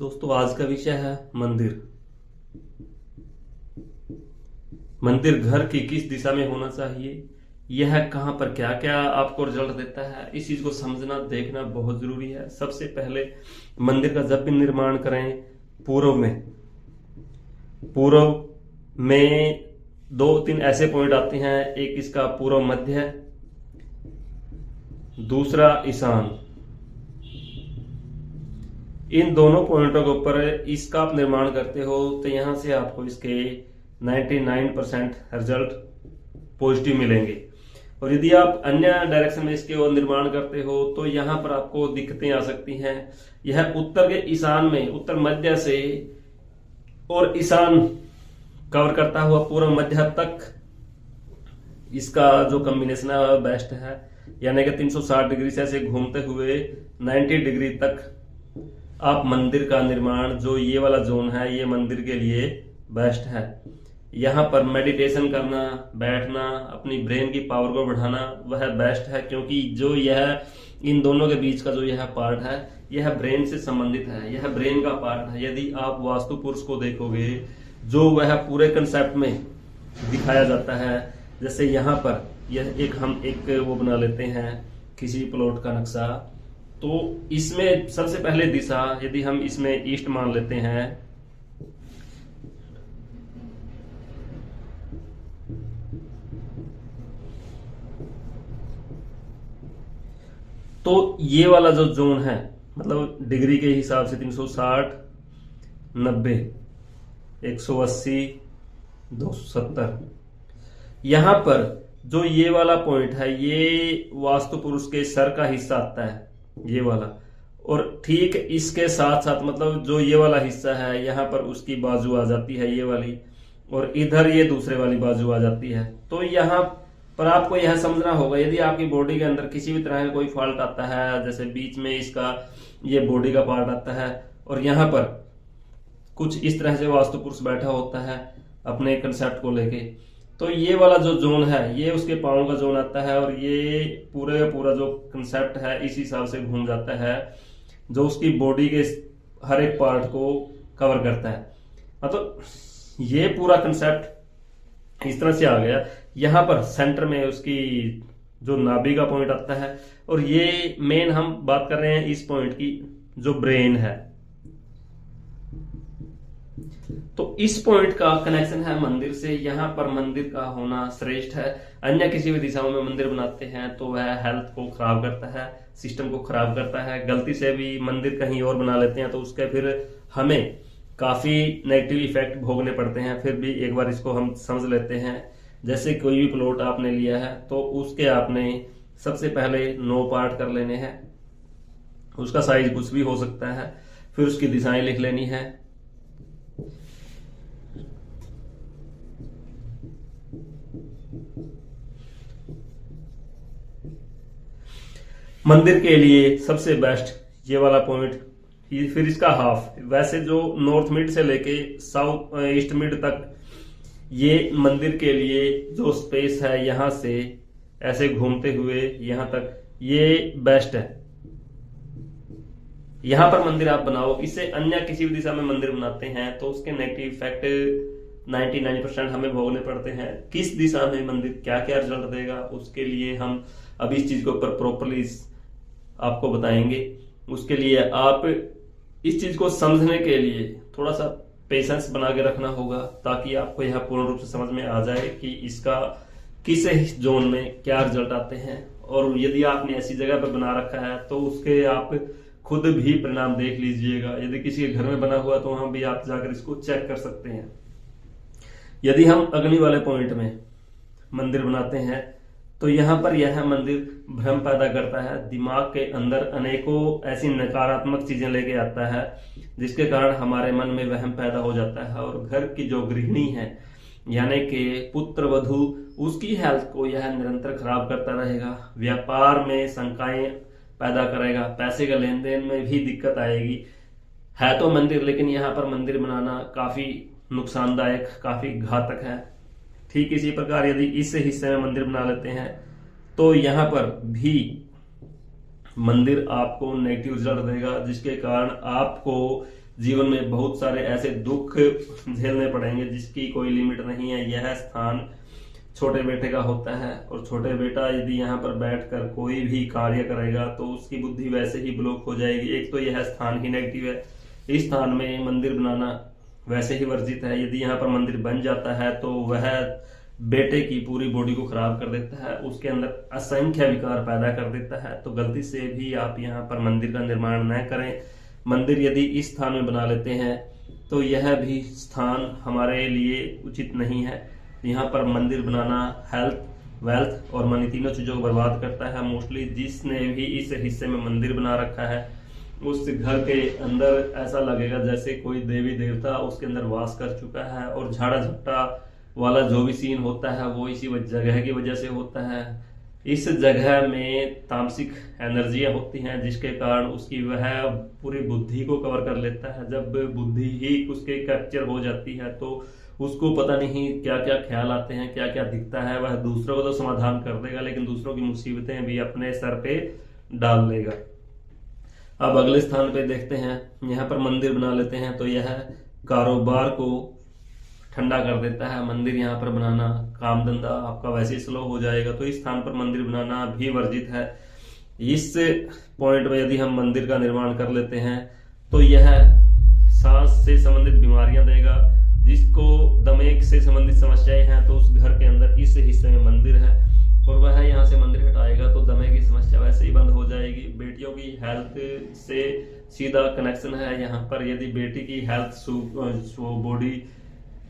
दोस्तों आज का विषय है मंदिर। मंदिर घर की किस दिशा में होना चाहिए, यह कहां पर क्या क्या आपको रिजल्ट देता है, इस चीज को समझना देखना बहुत जरूरी है। सबसे पहले मंदिर का जब भी निर्माण करें पूर्व में दो तीन ऐसे पॉइंट आते हैं। एक इसका पूर्व मध्य है, दूसरा ईशान। इन दोनों पॉइंटों के ऊपर इसका आप निर्माण करते हो तो यहां से आपको इसके 99% रिजल्ट पॉजिटिव मिलेंगे। और यदि आप अन्य डायरेक्शन में इसके और निर्माण करते हो तो यहां पर आपको दिक्कतें आ सकती हैं। यह उत्तर के ईशान में, उत्तर मध्य से और ईशान कवर करता हुआ पूर्व मध्य तक इसका जो कॉम्बिनेशन है वह बेस्ट है। यानी कि 360 डिग्री से ऐसे घूमते हुए 90 डिग्री तक आप मंदिर का निर्माण, जो ये वाला जोन है, ये मंदिर के लिए बेस्ट है। यहाँ पर मेडिटेशन करना, बैठना, अपनी ब्रेन की पावर को बढ़ाना वह बेस्ट है, क्योंकि जो यह इन दोनों के बीच का जो यह पार्ट है यह ब्रेन से संबंधित है, यह ब्रेन का पार्ट है। यदि आप वास्तु पुरुष को देखोगे जो वह पूरे कंसेप्ट में दिखाया जाता है, जैसे यहाँ पर यह हम एक वो बना लेते हैं किसी प्लॉट का नक्शा, तो इसमें सबसे पहले दिशा यदि हम इसमें ईस्ट मान लेते हैं तो ये वाला जो जोन है, मतलब डिग्री के हिसाब से 360, 90, 180, 270, यहां पर जो ये वाला पॉइंट है ये वास्तु पुरुष के सर का हिस्सा आता है, ये वाला। और ठीक इसके साथ साथ मतलब जो ये वाला हिस्सा है यहाँ पर उसकी बाजू आ जाती है ये वाली, और इधर ये दूसरे वाली बाजू आ जाती है। तो यहाँ पर आपको यह समझना होगा, यदि आपकी बॉडी के अंदर किसी भी तरह का कोई फॉल्ट आता है, जैसे बीच में इसका ये बॉडी का पार्ट आता है और यहाँ पर कुछ इस तरह से वास्तु पुरुष बैठा होता है अपने कंसेप्ट को लेके, तो ये वाला जो जोन है ये उसके पाँव का जोन आता है और ये पूरा जो कंसेप्ट है इस हिसाब से घूम जाता है, जो उसकी बॉडी के हर एक पार्ट को कवर करता है। मतलब ये पूरा कंसेप्ट इस तरह से आ गया। यहाँ पर सेंटर में उसकी जो नाभि का पॉइंट आता है, और ये मेन हम बात कर रहे हैं इस पॉइंट की जो ब्रेन है, तो इस पॉइंट का कनेक्शन है मंदिर से। यहाँ पर मंदिर का होना श्रेष्ठ है। अन्य किसी भी दिशाओं में मंदिर बनाते हैं तो वह हेल्थ को खराब करता है, सिस्टम को खराब करता है। गलती से भी मंदिर कहीं और बना लेते हैं तो उसके फिर हमें काफी नेगेटिव इफेक्ट भोगने पड़ते हैं। फिर भी एक बार इसको हम समझ लेते हैं। जैसे कोई भी प्लॉट आपने लिया है तो उसके आपने सबसे पहले 9 पार्ट कर लेने हैं, उसका साइज कुछ भी हो सकता है, फिर उसकी दिशाएं लिख लेनी है। मंदिर के लिए सबसे बेस्ट ये वाला पॉइंट, फिर इसका हाफ। वैसे जो नॉर्थ मिड से लेके साउथ ईस्ट मिड तक ये मंदिर के लिए जो स्पेस है, यहां से ऐसे घूमते हुए यहां तक ये बेस्ट है। यहां पर मंदिर आप बनाओ। इससे अन्य किसी भी दिशा में मंदिर बनाते हैं तो उसके नेगेटिव इफेक्ट 99% हमें भोगने पड़ते हैं। किस दिशा में मंदिर क्या क्या रिजल्ट देगा उसके लिए हम अब इस चीज के ऊपर प्रॉपरली आपको बताएंगे। उसके लिए आप इस चीज को समझने के लिए थोड़ा सा पेशेंस बना के रखना होगा, ताकि आपको यह पूर्ण रूप से समझ में आ जाए कि इसका किस जोन में क्या रिजल्ट आते हैं। और यदि आपने ऐसी जगह पर बना रखा है तो उसके आप खुद भी परिणाम देख लीजिएगा। यदि किसी के घर में बना हुआ तो वहां भी आप जाकर इसको चेक कर सकते हैं। यदि हम अग्नि वाले पॉइंट में मंदिर बनाते हैं तो यहाँ पर यह मंदिर भ्रम पैदा करता है, दिमाग के अंदर अनेकों ऐसी नकारात्मक चीजें लेके आता है, जिसके कारण हमारे मन में वहम पैदा हो जाता है। और घर की जो गृहिणी है यानी कि पुत्र वधू, उसकी हेल्थ को यह निरंतर खराब करता रहेगा। व्यापार में शंकाएं पैदा करेगा, पैसे का लेन देन में भी दिक्कत आएगी। है तो मंदिर, लेकिन यहाँ पर मंदिर बनाना काफी नुकसानदायक, काफी घातक है। ठीक इसी प्रकार यदि इस हिस्से में मंदिर बना लेते हैं तो यहाँ पर भी मंदिर आपको नेगेटिव रिजल्ट देगा, जिसके कारण आपको जीवन में बहुत सारे ऐसे दुख झेलने पड़ेंगे जिसकी कोई लिमिट नहीं है। यह स्थान छोटे बेटे का होता है और छोटे बेटा यदि यहाँ पर बैठकर कोई भी कार्य करेगा तो उसकी बुद्धि वैसे ही ब्लॉक हो जाएगी। एक तो यह स्थान ही नेगेटिव है, इस स्थान में मंदिर बनाना वैसे ही वर्जित है। यदि यहाँ पर मंदिर बन जाता है तो वह बेटे की पूरी बॉडी को खराब कर देता है, उसके अंदर असंख्य विकार पैदा कर देता है। तो गलती से भी आप यहाँ पर मंदिर का निर्माण न करें। मंदिर यदि इस स्थान में बना लेते हैं तो यह भी स्थान हमारे लिए उचित नहीं है। यहाँ पर मंदिर बनाना हेल्थ, वेल्थ और मनी तीनों चीजों को बर्बाद करता है। मोस्टली जिसने भी इस हिस्से में मंदिर बना रखा है उस घर के अंदर ऐसा लगेगा जैसे कोई देवी देवता उसके अंदर वास कर चुका है। और झाड़ा झपटा वाला जो भी सीन होता है वो इसी जगह की वजह से होता है। इस जगह में तामसिक एनर्जियां होती हैं जिसके कारण उसकी वह पूरी बुद्धि को कवर कर लेता है। जब बुद्धि ही उसके कैप्चर हो जाती है तो उसको पता नहीं क्या क्या ख्याल आते हैं, क्या क्या दिखता है। वह दूसरों को तो समाधान कर देगा लेकिन दूसरों की मुसीबतें भी अपने सर पे डाल लेगा। अब अगले स्थान पे देखते हैं, यहाँ पर मंदिर बना लेते हैं तो यह कारोबार को ठंडा कर देता है। मंदिर यहाँ पर बनाना, काम धंधा आपका वैसे ही स्लो हो जाएगा, तो इस स्थान पर मंदिर बनाना भी वर्जित है। इस पॉइंट में यदि हम मंदिर का निर्माण कर लेते हैं तो यह सांस से संबंधित बीमारियां देगा। जिसको दमेक से संबंधित समस्याएं हैं तो उस घर के अंदर इस हिस्से में मंदिर है और वह यहाँ से मंदिर हटाएगा तो दमे की समस्या वैसे ही बंद हो जाएगी। बेटियों की हेल्थ से सीधा कनेक्शन है यहाँ पर। यदि बेटी की हेल्थ बॉडी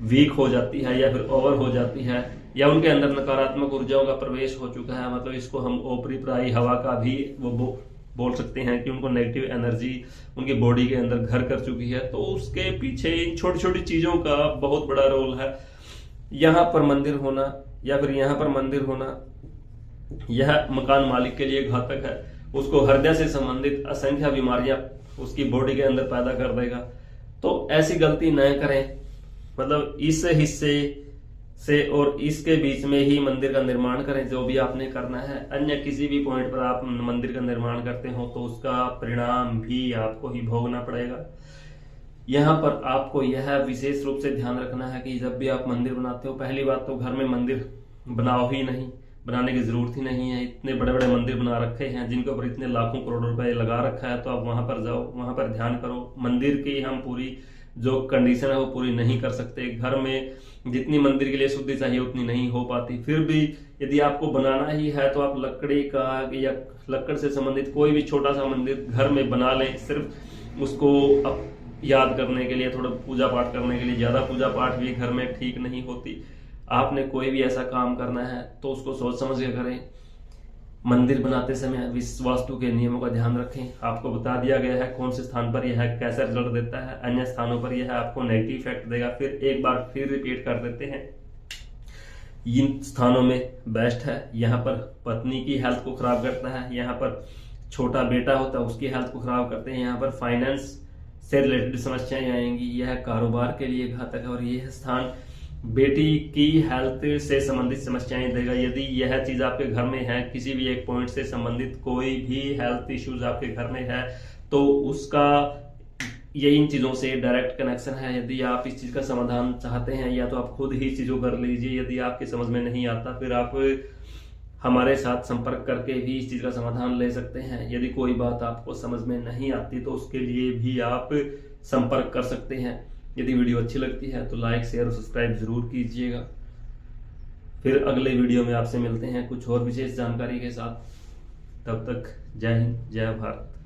वीक हो जाती है या फिर ओवर हो जाती है या उनके अंदर नकारात्मक ऊर्जाओं का प्रवेश हो चुका है, मतलब इसको हम ओपरी प्राई हवा का भी वो बोल सकते हैं कि उनको नेगेटिव एनर्जी उनकी बॉडी के अंदर घर कर चुकी है, तो उसके पीछे इन छोटी छोटी चीजों का बहुत बड़ा रोल है। यहाँ पर मंदिर होना या फिर यहाँ पर मंदिर होना यह मकान मालिक के लिए घातक है। उसको हृदय से संबंधित असंख्य बीमारियां उसकी बॉडी के अंदर पैदा कर देगा। तो ऐसी गलती न करें, मतलब इस हिस्से से और इसके बीच में ही मंदिर का निर्माण करें जो भी आपने करना है। अन्य किसी भी पॉइंट पर आप मंदिर का निर्माण करते हो तो उसका परिणाम भी आपको ही भोगना पड़ेगा। यहाँ पर आपको यह विशेष रूप से ध्यान रखना है कि जब भी आप मंदिर बनाते हो, पहली बात तो घर में मंदिर बनाओ ही नहीं, बनाने की जरूरत ही नहीं है। इतने बड़े बड़े मंदिर बना रखे हैं जिनके ऊपर इतने लाखों करोड़ रुपए लगा रखा है, तो आप वहां पर जाओ, वहां पर ध्यान करो। मंदिर की हम पूरी जो कंडीशन है वो पूरी नहीं कर सकते। घर में जितनी मंदिर के लिए शुद्धि चाहिए उतनी नहीं हो पाती। फिर भी यदि आपको बनाना ही है तो आप लकड़ी का या लकड़ से संबंधित कोई भी छोटा सा मंदिर घर में बना लें। सिर्फ उसको याद करने के लिए, थोड़ा पूजा पाठ करने के लिए। ज्यादा पूजा पाठ भी घर में ठीक नहीं होती। आपने कोई भी ऐसा काम करना है तो उसको सोच समझ के करें। मंदिर बनाते समय वास्तु के नियमों का ध्यान रखें। आपको बता दिया गया है कौन से स्थान पर यह कैसा रिजल्ट देता है, अन्य स्थानों पर यह आपको नेगेटिव इफेक्ट देगा। फिर एक बार फिर रिपीट कर देते हैं, इन स्थानों में बेस्ट है। यहाँ पर पत्नी की हेल्थ को खराब करता है, यहाँ पर छोटा बेटा होता है उसकी हेल्थ को खराब करते हैं, यहाँ पर फाइनेंस से रिलेटेड समस्याएं आएंगी, यह कारोबार के लिए घातक है। और यह स्थान बेटी की हेल्थ से संबंधित समस्याएं देगा। यदि यह चीज आपके घर में है, किसी भी एक पॉइंट से संबंधित कोई भी हेल्थ इश्यूज आपके घर में है तो उसका ये इन चीजों से डायरेक्ट कनेक्शन है। यदि आप इस चीज का समाधान चाहते हैं या तो आप खुद ही चीजों कर लीजिए, यदि आपके समझ में नहीं आता फिर आप हमारे साथ संपर्क करके भी इस चीज का समाधान ले सकते हैं। यदि कोई बात आपको समझ में नहीं आती तो उसके लिए भी आप संपर्क कर सकते हैं। यदि वीडियो अच्छी लगती है तो लाइक, शेयर और सब्सक्राइब जरूर कीजिएगा। फिर अगले वीडियो में आपसे मिलते हैं कुछ और विशेष जानकारी के साथ। तब तक जय हिंद, जय भारत।